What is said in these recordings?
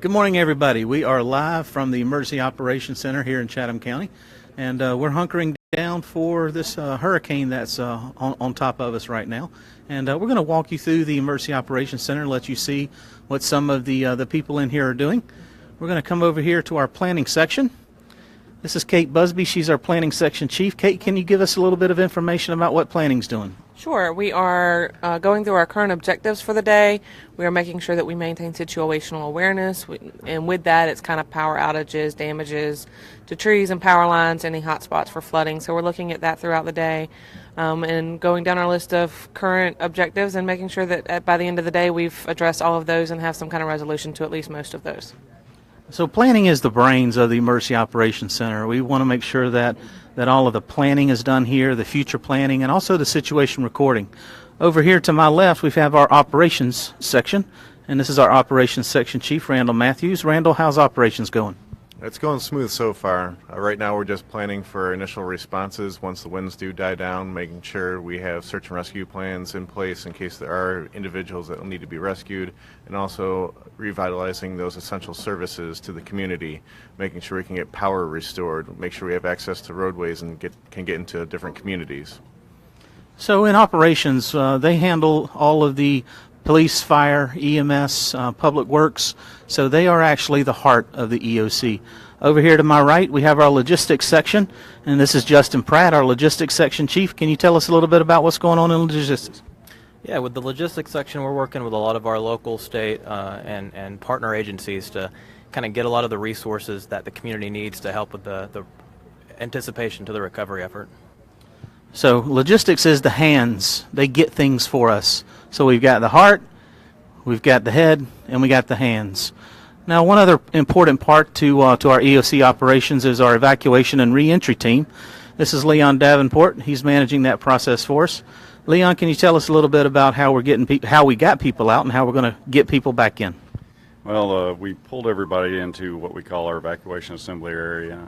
Good morning, everybody. We are live from the Emergency Operations Center here in Chatham County, and we're hunkering down for this hurricane that's on top of us right now. And we're going to walk you through the Emergency Operations Center and let you see what some of the people in here are doing. We're going to come over here to our planning section. This is Kate Busby. She's our planning section chief. Kate, can you give us a little bit of information about what planning's doing? Sure. We are going through our current objectives for the day. We are making sure that we maintain situational awareness, and with that, it's kind of power outages, damages to trees and power lines, any hot spots for flooding. So we're looking at that throughout the day and going down our list of current objectives and making sure that by the end of the day we've addressed all of those and have some kind of resolution to at least most of those. So planning is the brains of the Emergency Operations Center. We want to make sure that all of the planning is done here, the future planning, and also the situation recording. Over here to my left, we have our operations section, and this is our operations section chief, Randall Matthews. Randall, how's operations going? It's going smooth so far. Right now we're just planning for initial responses once the winds do die down, making sure we have search and rescue plans in place in case there are individuals that will need to be rescued, and also revitalizing those essential services to the community, making sure we can get power restored, make sure we have access to roadways and can get into different communities. So in operations, they handle all of the police, fire, EMS, public works, so they are actually the heart of the EOC. Over here to my right, we have our logistics section, and this is Justin Pratt, our logistics section chief. Can you tell us a little bit about what's going on in logistics? Yeah, with the logistics section, we're working with a lot of our local, state, and partner agencies to kind of get a lot of the resources that the community needs to help with the anticipation to the recovery effort. So logistics is the hands. They get things for us. So we've got the heart, we've got the head, and we got the hands. Now, one other important part to our EOC operations is our evacuation and reentry team. This is Leon Davenport. He's managing that process for us. Leon, can you tell us a little bit about how we got people out and how we're going to get people back in? Well, we pulled everybody into what we call our evacuation assembly area.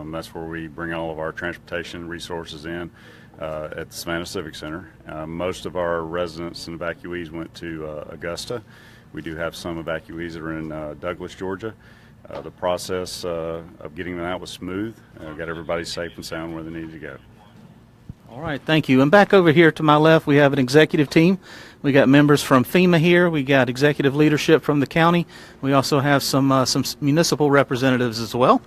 That's where we bring all of our transportation resources in at the Savannah Civic Center. Most of our residents and evacuees went to Augusta. We do have some evacuees that are in Douglas, Georgia. The process of getting them out was smooth. Got everybody safe and sound where they needed to go. All right, thank you. And back over here to my left, we have an executive team. We got members from FEMA here. We got executive leadership from the county. We also have some municipal representatives as well.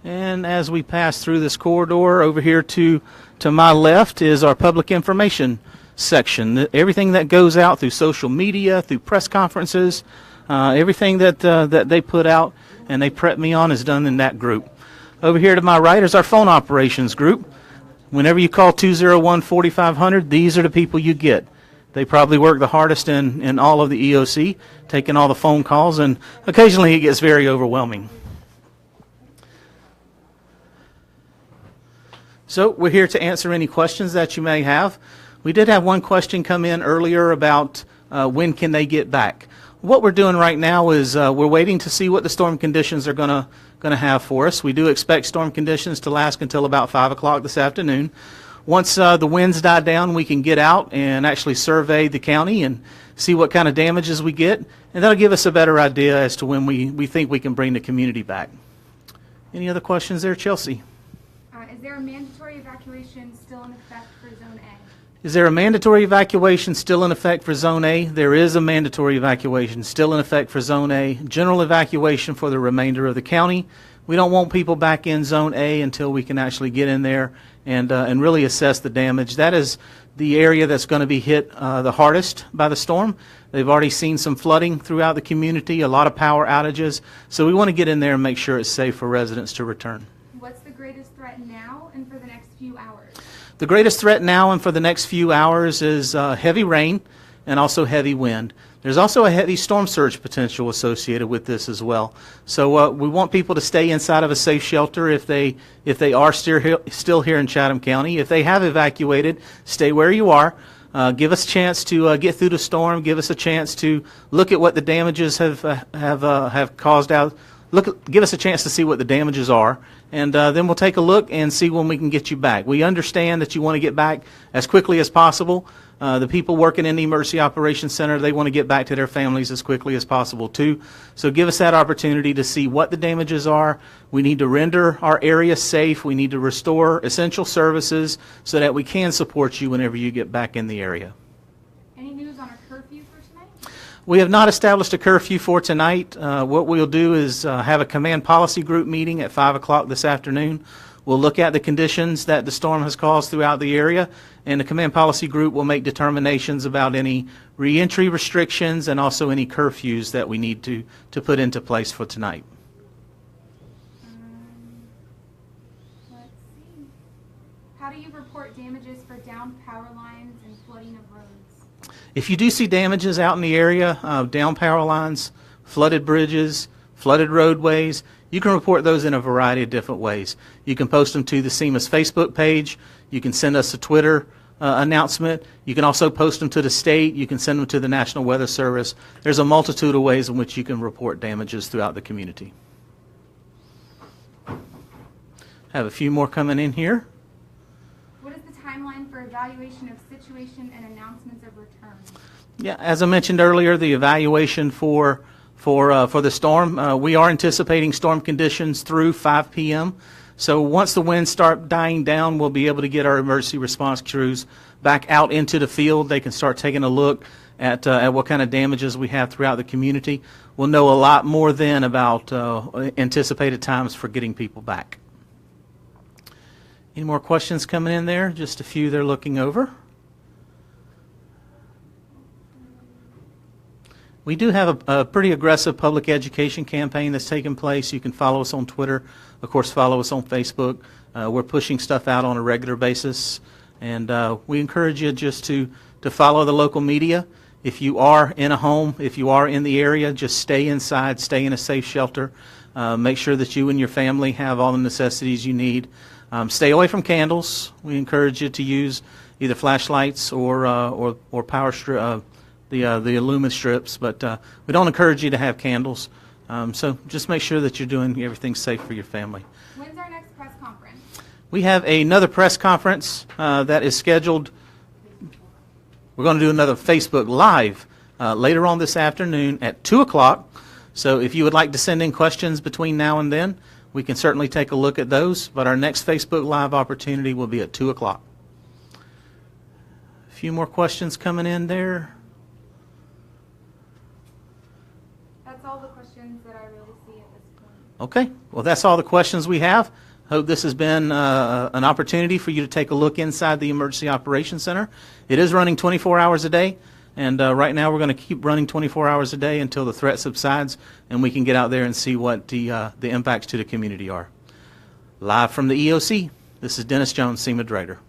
And as we pass through this corridor, over here to my left is our public information section. Everything that goes out through social media, through press conferences, everything that they put out and they prep me on is done in that group. Over here to my right is our phone operations group. Whenever you call 201-4500, these are the people you get. They probably work the hardest in all of the EOC, taking all the phone calls, and occasionally it gets very overwhelming. So we're here to answer any questions that you may have. We did have one question come in earlier about when can they get back. What we're doing right now is we're waiting to see what the storm conditions are going to have for us. We do expect storm conditions to last until about 5 o'clock this afternoon. Once the winds die down, we can get out and actually survey the county and see what kind of damages we get, and that'll give us a better idea as to when we think we can bring the community back. Any other questions there, Chelsea? Is there a mandatory evacuation still in effect for Zone A? Is there a mandatory evacuation still in effect for Zone A? There is a mandatory evacuation still in effect for Zone A. General evacuation for the remainder of the county. We don't want people back in Zone A until we can actually get in there and really assess the damage. That is the area that's going to be hit the hardest by the storm. They've already seen some flooding throughout the community, a lot of power outages. So we want to get in there and make sure it's safe for residents to return. What's the greatest threat now and for the next few hours? The greatest threat now and for the next few hours is heavy rain and also heavy wind. There's also a heavy storm surge potential associated with this as well. So we want people to stay inside of a safe shelter if they are still here in Chatham County. If they have evacuated, stay where you are. Give us a chance to get through the storm. Give us a chance to look at what the damages have caused out. Give us a chance to see what the damages are, and then we'll take a look and see when we can get you back. We understand that you want to get back as quickly as possible, The people working in the Emergency Operations Center, they want to get back to their families as quickly as possible too. So give us that opportunity to see what the damages are. We need to render our area safe. We need to restore essential services so that we can support you whenever you get back in the area. Any news on a curfew for tonight? We have not established a curfew for tonight. What we'll do is have a command policy group meeting at 5 o'clock this afternoon. We'll look at the conditions that the storm has caused throughout the area, and the command policy group will make determinations about any reentry restrictions and also any curfews that we need to put into place for tonight. Let's see. How do you report damages for downed power lines and flooding of roads? If you do see damages out in the area, down power lines, flooded bridges, flooded roadways, you can report those in a variety of different ways. You can post them to the CEMA's Facebook page. You can send us a Twitter announcement. You can also post them to the state. You can send them to the National Weather Service. There's a multitude of ways in which you can report damages throughout the community. Have a few more coming in here. What is the timeline for evaluation of situation and announcements of return? Yeah, as I mentioned earlier, the evaluation for the storm, we are anticipating storm conditions through 5 p.m. So once the winds start dying down, we'll be able to get our emergency response crews back out into the field. They can start taking a look at what kind of damages we have throughout the community. We'll know a lot more then about anticipated times for getting people back. Any more questions coming in there? Just a few they're looking over. We do have a pretty aggressive public education campaign that's taking place. You can follow us on Twitter. Of course, follow us on Facebook. We're pushing stuff out on a regular basis. And we encourage you just to follow the local media. If you are in a home, if you are in the area, just stay inside, stay in a safe shelter. Make sure that you and your family have all the necessities you need. Stay away from candles. We encourage you to use either flashlights or power strip. The aluminum strips, but we don't encourage you to have candles. So just make sure that you're doing everything safe for your family. When's our next press conference? We have another press conference that is scheduled. We're going to do another Facebook Live later on this afternoon at 2 o'clock. So if you would like to send in questions between now and then, we can certainly take a look at those. But our next Facebook Live opportunity will be at 2 o'clock. A few more questions coming in there. That's all the questions that I really see at this point. Okay, well, that's all the questions we have. Hope this has been an opportunity for you to take a look inside the Emergency Operations Center. It is running 24 hours a day, and right now we're going to keep running 24 hours a day until the threat subsides and we can get out there and see what the impacts to the community are. Live from the EOC, this is Dennis Jones, CEMA Director.